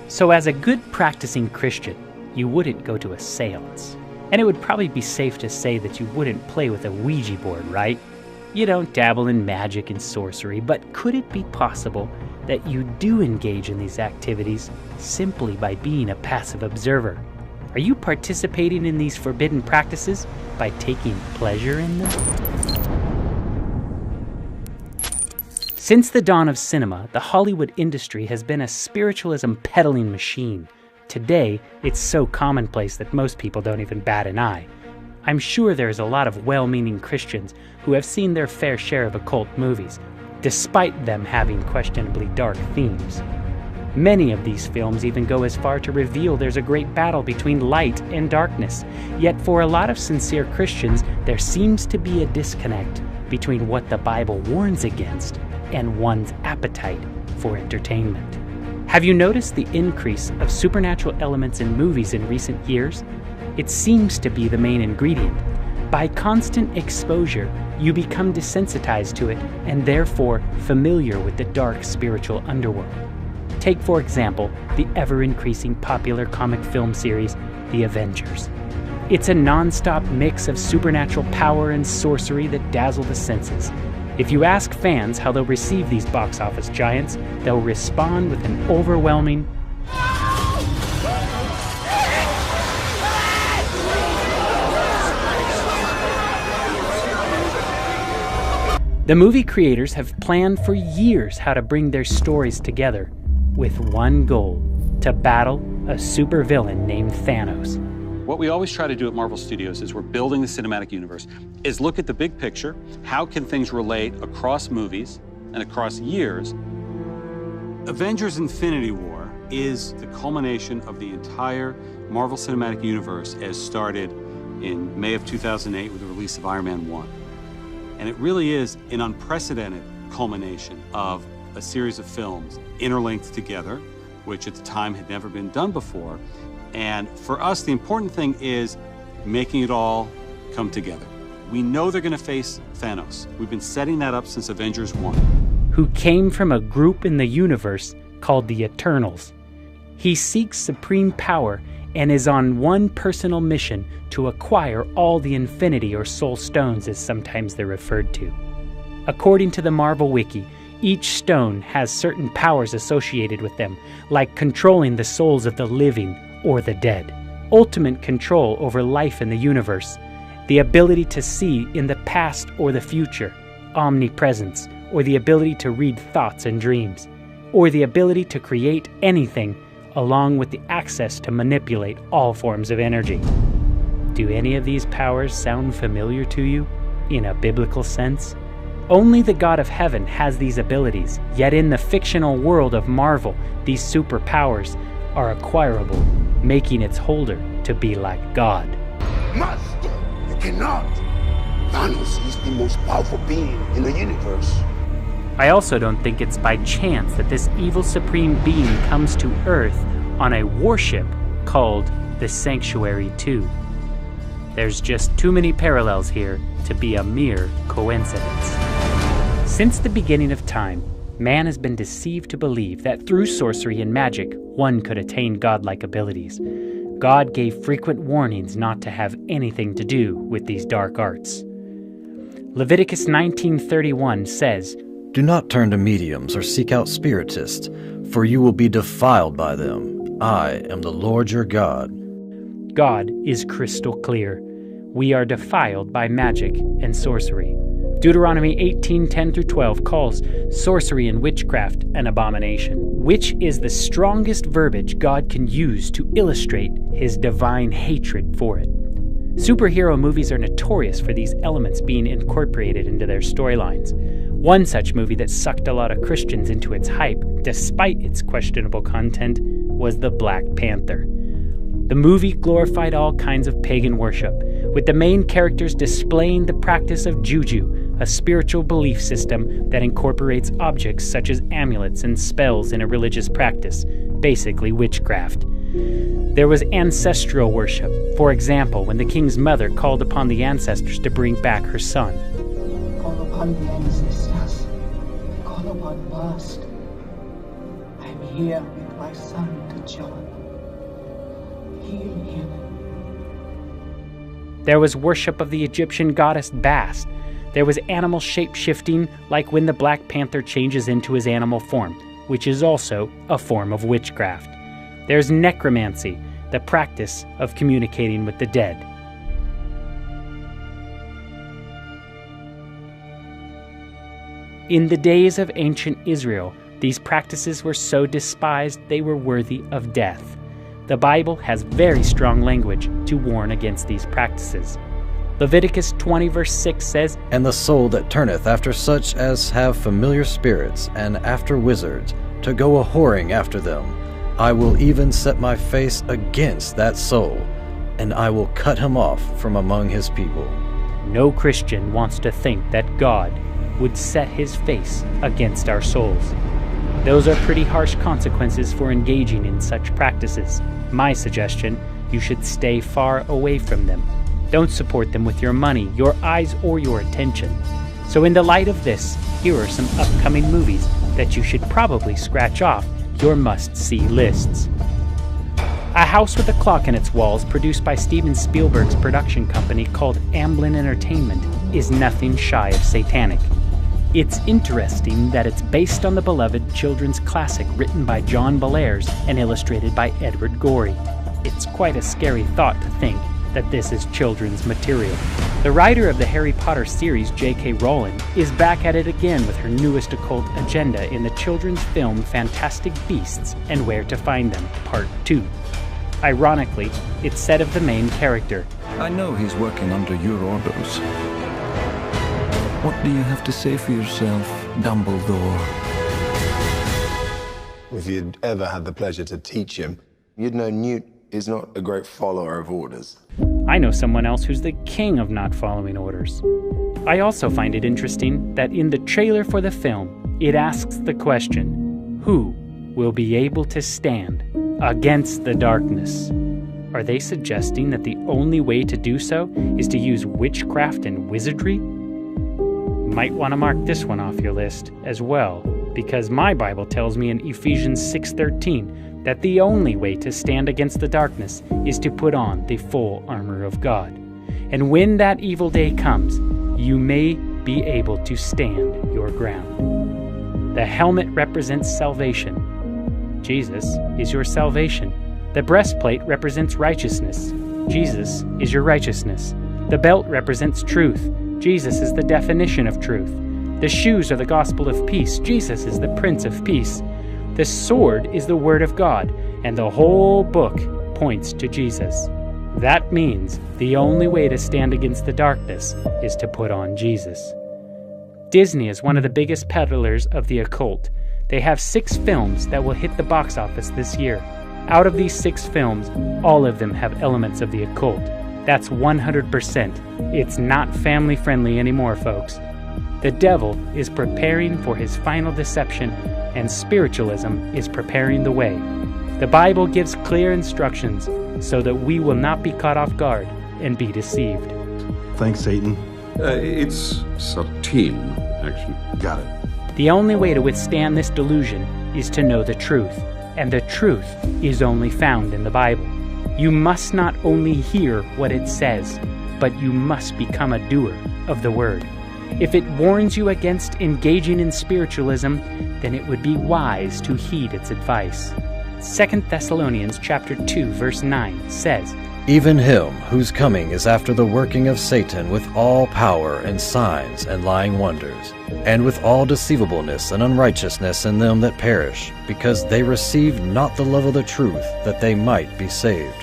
So as a good practicing Christian, you wouldn't go to a seance. And it would probably be safe to say that you wouldn't play with a Ouija board, right? You don't dabble in magic and sorcery, but could it be possible that you do engage in these activities simply by being a passive observer? Are you participating in these forbidden practices by taking pleasure in them? Since the dawn of cinema, the Hollywood industry has been a spiritualism peddling machine. Today, it's so commonplace that most people don't even bat an eye. I'm sure there's a lot of well-meaning Christians who have seen their fair share of occult movies, despite them having questionably dark themes. Many of these films even go as far to reveal there's a great battle between light and darkness. Yet for a lot of sincere Christians, there seems to be a disconnect between what the Bible warns against and one's appetite for entertainment. Have you noticed the increase of supernatural elements in movies in recent years? It seems to be the main ingredient. By constant exposure, you become desensitized to it and therefore familiar with the dark spiritual underworld. Take, for example, the ever-increasing popular comic film series, The Avengers. It's a non-stop mix of supernatural power and sorcery that dazzle the senses. If you ask fans how they'll receive these box office giants, they'll respond with an overwhelming The movie creators have planned for years how to bring their stories together with one goal: to battle a supervillain named Thanos. What we always try to do at Marvel Studios is we're building the cinematic universe, is look at the big picture. How can things relate across movies and across years? Avengers Infinity War is the culmination of the entire Marvel Cinematic Universe as started in May of 2008 with the release of Iron Man 1. And it really is an unprecedented culmination of a series of films interlinked together, which at the time had never been done before. And for us, the important thing is making it all come together. We know they're going to face Thanos. We've been setting that up since Avengers 1. Who came from a group in the universe called the Eternals. He seeks supreme power and is on one personal mission to acquire all the Infinity or Soul Stones, as sometimes they're referred to. According to the Marvel Wiki, each stone has certain powers associated with them, like controlling the souls of the living or the dead, ultimate control over life in the universe, the ability to see in the past or the future, omnipresence, or the ability to read thoughts and dreams, or the ability to create anything, along with the access to manipulate all forms of energy. Do any of these powers sound familiar to you, in a biblical sense? Only the God of heaven has these abilities, yet in the fictional world of Marvel, these superpowers are acquirable, making its holder to be like God. Master, you cannot. Thanos is the most powerful being in the universe. I also don't think it's by chance that this evil supreme being comes to Earth on a warship called the Sanctuary 2. There's just too many parallels here to be a mere coincidence. Since the beginning of time, man has been deceived to believe that through sorcery and magic, one could attain godlike abilities. God gave frequent warnings not to have anything to do with these dark arts. Leviticus 19:31 says, "Do not turn to mediums or seek out spiritists, for you will be defiled by them. I am the Lord your God." God is crystal clear. We are defiled by magic and sorcery. Deuteronomy 18:10-12 calls sorcery and witchcraft an abomination, which is the strongest verbiage God can use to illustrate his divine hatred for it. Superhero movies are notorious for these elements being incorporated into their storylines. One such movie that sucked a lot of Christians into its hype, despite its questionable content, was The Black Panther. The movie glorified all kinds of pagan worship, with the main characters displaying the practice of juju, a spiritual belief system that incorporates objects such as amulets and spells in a religious practice, basically witchcraft. There was ancestral worship. For example, when the king's mother called upon the ancestors to bring back her son. Call upon the ancestors. Call upon the past. I'm here with my son to John. Heal him. There was worship of the Egyptian goddess Bast. There was animal shape-shifting, like when the Black Panther changes into his animal form, which is also a form of witchcraft. There's necromancy, the practice of communicating with the dead. In the days of ancient Israel, these practices were so despised they were worthy of death. The Bible has very strong language to warn against these practices. Leviticus 20 verse 6 says, And the soul that turneth after such as have familiar spirits, and after wizards, to go a-whoring after them, I will even set my face against that soul, and I will cut him off from among his people. No Christian wants to think that God would set his face against our souls. Those are pretty harsh consequences for engaging in such practices. My suggestion, you should stay far away from them. Don't support them with your money, your eyes, or your attention. So in the light of this, here are some upcoming movies that you should probably scratch off your must-see lists. A House with a Clock in Its Walls, produced by Steven Spielberg's production company called Amblin Entertainment, is nothing shy of satanic. It's interesting that it's based on the beloved children's classic written by John Bellairs and illustrated by Edward Gorey. It's quite a scary thought to think that this is children's material. The writer of the Harry Potter series, J.K. Rowling, is back at it again with her newest occult agenda in the children's film Fantastic Beasts and Where to Find Them, Part 2. Ironically, it's said of the main character, I know he's working under your orders. What do you have to say for yourself, Dumbledore? If you'd ever had the pleasure to teach him, you'd know Newt is not a great follower of orders. I know someone else who's the king of not following orders. I also find it interesting that in the trailer for the film, it asks the question, who will be able to stand against the darkness? Are they suggesting that the only way to do so is to use witchcraft and wizardry? Might want to mark this one off your list as well, because my Bible tells me in Ephesians 6:13 that the only way to stand against the darkness is to put on the full armor of God. And when that evil day comes, you may be able to stand your ground. The helmet represents salvation. Jesus is your salvation. The breastplate represents righteousness. Jesus is your righteousness. The belt represents truth. Jesus is the definition of truth. The shoes are the gospel of peace. Jesus is the Prince of Peace. The sword is the Word of God, and the whole book points to Jesus. That means the only way to stand against the darkness is to put on Jesus. Disney is one of the biggest peddlers of the occult. They have 6 films that will hit the box office this year. Out of these 6 films, all of them have elements of the occult. That's 100%. It's not family-friendly anymore, folks. The devil is preparing for his final deception, and spiritualism is preparing the way. The Bible gives clear instructions so that we will not be caught off guard and be deceived. Thanks, Satan. It's subtle, actually. Got it. The only way to withstand this delusion is to know the truth, and the truth is only found in the Bible. You must not only hear what it says, but you must become a doer of the word. If it warns you against engaging in spiritualism, then it would be wise to heed its advice. 2 Thessalonians chapter 2, verse 9 says, Even him whose coming is after the working of Satan with all power and signs and lying wonders, and with all deceivableness and unrighteousness in them that perish, because they received not the love of the truth, that they might be saved.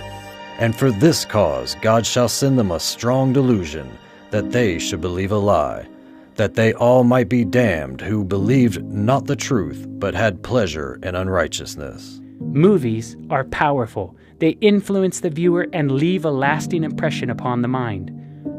And for this cause God shall send them a strong delusion, that they should believe a lie, that they all might be damned who believed not the truth, but had pleasure in unrighteousness. Movies are powerful. They influence the viewer and leave a lasting impression upon the mind.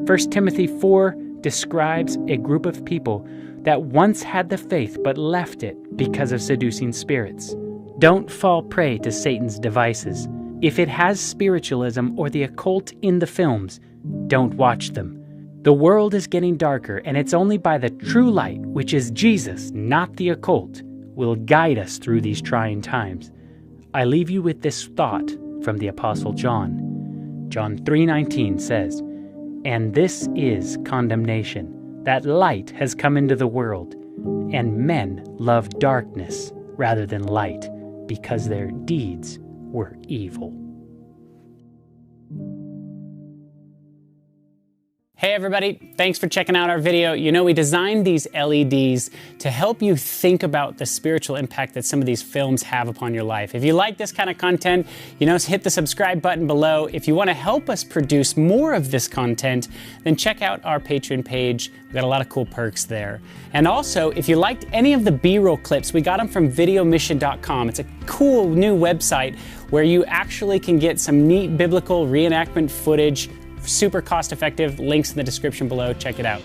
1 Timothy 4 describes a group of people that once had the faith but left it because of seducing spirits. Don't fall prey to Satan's devices. If it has spiritualism or the occult in the films, don't watch them. The world is getting darker, and it's only by the true light, which is Jesus, not the occult, will guide us through these trying times. I leave you with this thought from the Apostle John. John 3:19 says, "And this is condemnation, that light has come into the world, and men love darkness rather than light, because their deeds were evil." Hey everybody, thanks for checking out our video. You know, we designed these LEDs to help you think about the spiritual impact that some of these films have upon your life. If you like this kind of content, you know, hit the subscribe button below. If you want to help us produce more of this content, then check out our Patreon page. We've got a lot of cool perks there. And also, if you liked any of the B-roll clips, we got them from videomission.com. It's a cool new website where you actually can get some neat biblical reenactment footage, super cost-effective. Links in the description below. Check it out.